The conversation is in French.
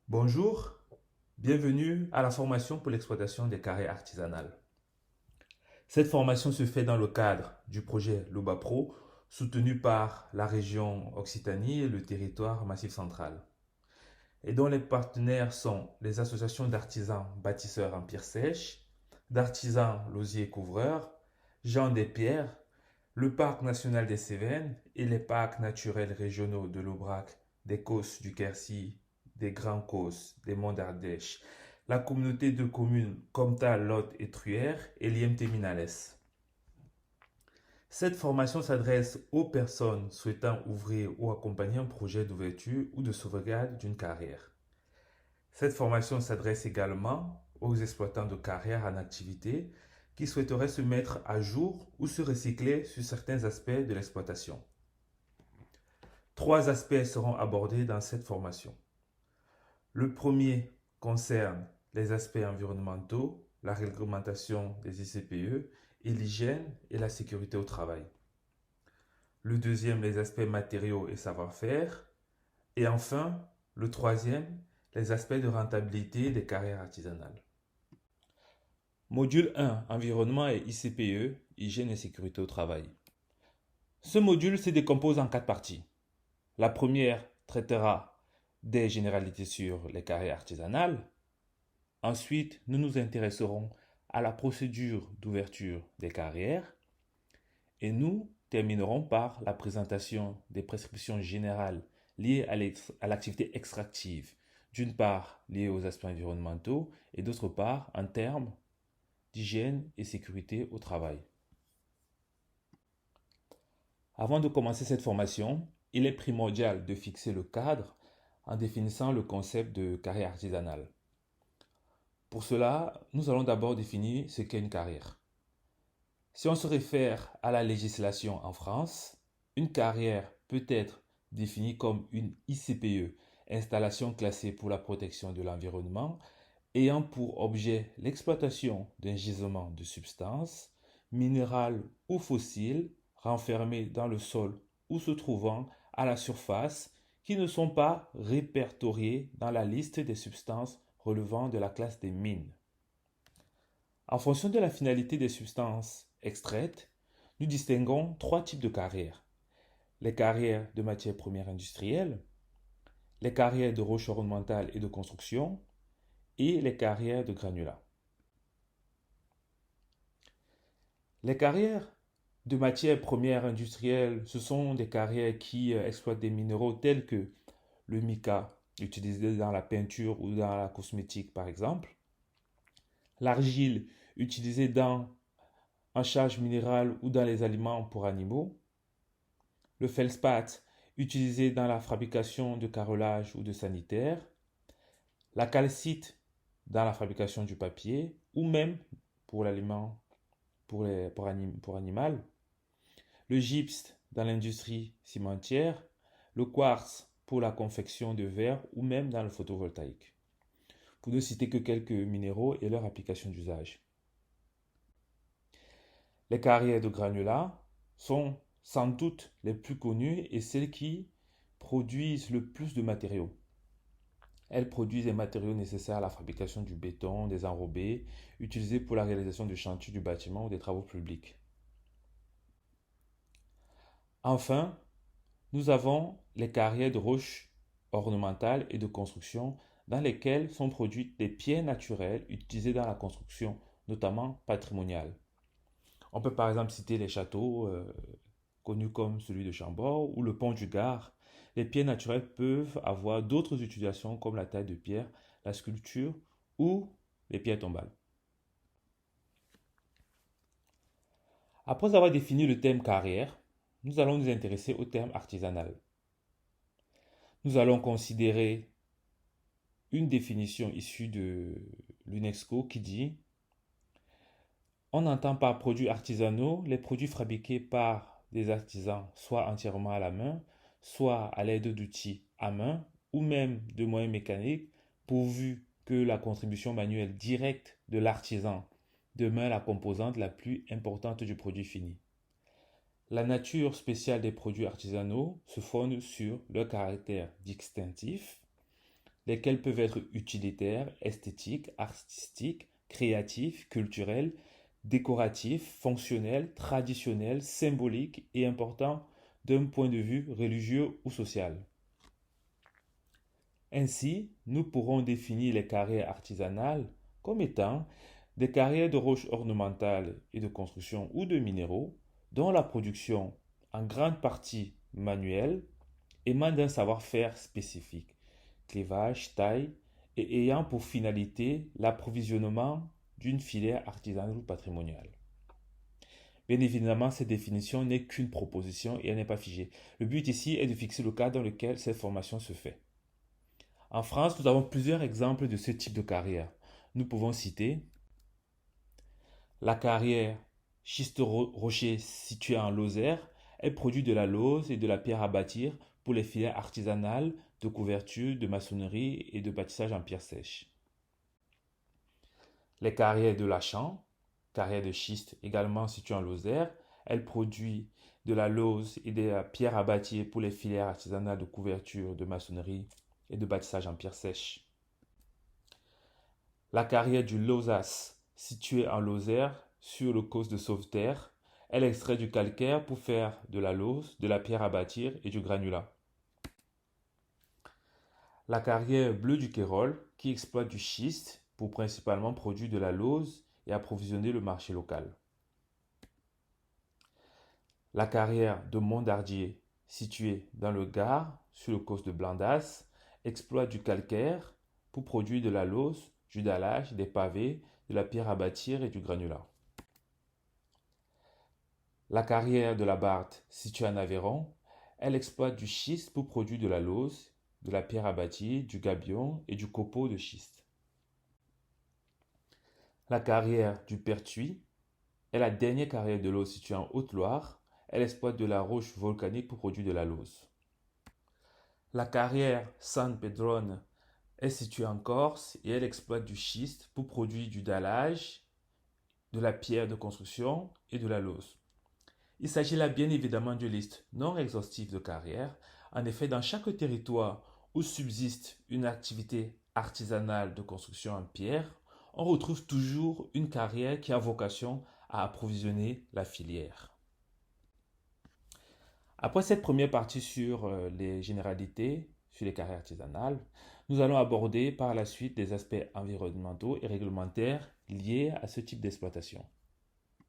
Bonjour, bienvenue à la formation pour l'exploitation des carrières artisanales. Cette formation se fait dans le cadre du projet Loba Pro, soutenu par la région Occitanie et le territoire Massif Central, et dont les partenaires sont les associations d'artisans bâtisseurs en pierre sèche, d'artisans losiers couvreurs, Jean des Pierres, le Parc national des Cévennes et les parcs naturels régionaux de l'Aubrac, des Causses du Quercy, des Grands Causses, des Monts d'Ardèche, la communauté de communes Comtal, Lot et Truyère et l'IMT Minales. Cette formation s'adresse aux personnes souhaitant ouvrir ou accompagner un projet d'ouverture ou de sauvegarde d'une carrière. Cette formation s'adresse également aux exploitants de carrière en activité qui souhaiteraient se mettre à jour ou se recycler sur certains aspects de l'exploitation. Trois aspects seront abordés dans cette formation. Le premier concerne les aspects environnementaux, la réglementation des ICPE et l'hygiène et la sécurité au travail. Le deuxième, les aspects matériaux et savoir-faire. Et enfin, le troisième, les aspects de rentabilité des carrières artisanales. Module 1, environnement et ICPE, hygiène et sécurité au travail. Ce module se décompose en quatre parties. La première traitera des généralités sur les carrières artisanales. Ensuite, nous nous intéresserons à la procédure d'ouverture des carrières. Et nous terminerons par la présentation des prescriptions générales liées à l'activité extractive, d'une part liées aux aspects environnementaux et d'autre part en termes d'hygiène et sécurité au travail. Avant de commencer cette formation, il est primordial de fixer le cadre en définissant le concept de carrière artisanale. Pour cela, nous allons d'abord définir ce qu'est une carrière. Si on se réfère à la législation en France, une carrière peut être définie comme une ICPE, installation classée pour la protection de l'environnement, ayant pour objet l'exploitation d'un gisement de substances, minérales ou fossiles, renfermées dans le sol ou se trouvant à la surface, qui ne sont pas répertoriées dans la liste des substances relevant de la classe des mines. En fonction de la finalité des substances extraites, nous distinguons trois types de carrières. Les carrières de matières premières industrielles, les carrières de roches ornementales et de construction, et les carrières de granulats. Les carrières de matières premières industrielles, ce sont des carrières qui exploitent des minéraux tels que le mica, utilisé dans la peinture ou dans la cosmétique par exemple, l'argile, utilisée en charge minérale ou dans les aliments pour animaux, le feldspath, utilisé dans la fabrication de carrelage ou de sanitaire, la calcite dans la fabrication du papier ou même pour l'aliment pour animal, le gypse dans l'industrie cimentière, le quartz pour la confection de verre ou même dans le photovoltaïque, pour ne citer que quelques minéraux et leur application d'usage. Les carrières de granulats sont sans doute les plus connues et celles qui produisent le plus de matériaux. Elles produisent les matériaux nécessaires à la fabrication du béton, des enrobés, utilisés pour la réalisation de chantiers du bâtiment ou des travaux publics. Enfin, nous avons les carrières de roches ornementales et de construction dans lesquelles sont produites des pierres naturelles utilisées dans la construction, notamment patrimoniale. On peut par exemple citer les châteaux connus comme celui de Chambord ou le pont du Gard. Les pierres naturelles peuvent avoir d'autres utilisations comme la taille de pierre, la sculpture ou les pierres tombales. Après avoir défini le terme carrière, nous allons nous intéresser au terme artisanal. Nous allons considérer une définition issue de l'UNESCO qui dit: on entend par produits artisanaux les produits fabriqués par des artisans, soit entièrement à la main, soit à l'aide d'outils à main ou même de moyens mécaniques, pourvu que la contribution manuelle directe de l'artisan demeure la composante la plus importante du produit fini. La nature spéciale des produits artisanaux se fonde sur leur caractère distinctif, lesquels peuvent être utilitaires, esthétiques, artistiques, créatifs, culturels, décoratifs, fonctionnels, traditionnels, symboliques et importants d'un point de vue religieux ou social. Ainsi, nous pourrons définir les carrières artisanales comme étant des carrières de roches ornementales et de construction ou de minéraux dont la production, en grande partie manuelle, émane d'un savoir-faire spécifique, clivage, taille, et ayant pour finalité l'approvisionnement d'une filière artisanale ou patrimoniale. Bien évidemment, cette définition n'est qu'une proposition et elle n'est pas figée. Le but ici est de fixer le cadre dans lequel cette formation se fait. En France, nous avons plusieurs exemples de ce type de carrière. Nous pouvons citer la carrière schiste-rocher située en Lozère. Elle produit de la lauze et de la pierre à bâtir pour les filières artisanales de couverture, de maçonnerie et de bâtissage en pierre sèche. Les carrières de Lachamp, carrière de schiste également située en Lozère, elle produit de la lauze et de la pierre à bâtir pour les filières artisanales de couverture, de maçonnerie et de bâtissage en pierre sèche. La carrière du Lozas, située en Lozère, sur le causse de Sauveterre, elle extrait du calcaire pour faire de la lauze, de la pierre à bâtir et du granulat. La carrière Bleu du Quérol, qui exploite du schiste pour principalement produire de la lauze et approvisionner le marché local. La carrière de Montardier, située dans le Gard, sur le causse de Blandas, exploite du calcaire pour produire de la lauze, du dallage, des pavés, de la pierre à bâtir et du granulat. La carrière de la Barthe, située en Aveyron, elle exploite du schiste pour produire de la lauze, de la pierre à bâtir, du gabion et du copeau de schiste. La carrière du Pertuis est la dernière carrière de lauze située en Haute-Loire. Elle exploite de la roche volcanique pour produire de la lauze. La carrière San Pedrone est située en Corse et elle exploite du schiste pour produire du dallage, de la pierre de construction et de la lauze. Il s'agit là bien évidemment d'une liste non exhaustive de carrières. En effet, dans chaque territoire où subsiste une activité artisanale de construction en pierre, on retrouve toujours une carrière qui a vocation à approvisionner la filière. Après cette première partie sur les généralités, sur les carrières artisanales, nous allons aborder par la suite des aspects environnementaux et réglementaires liés à ce type d'exploitation.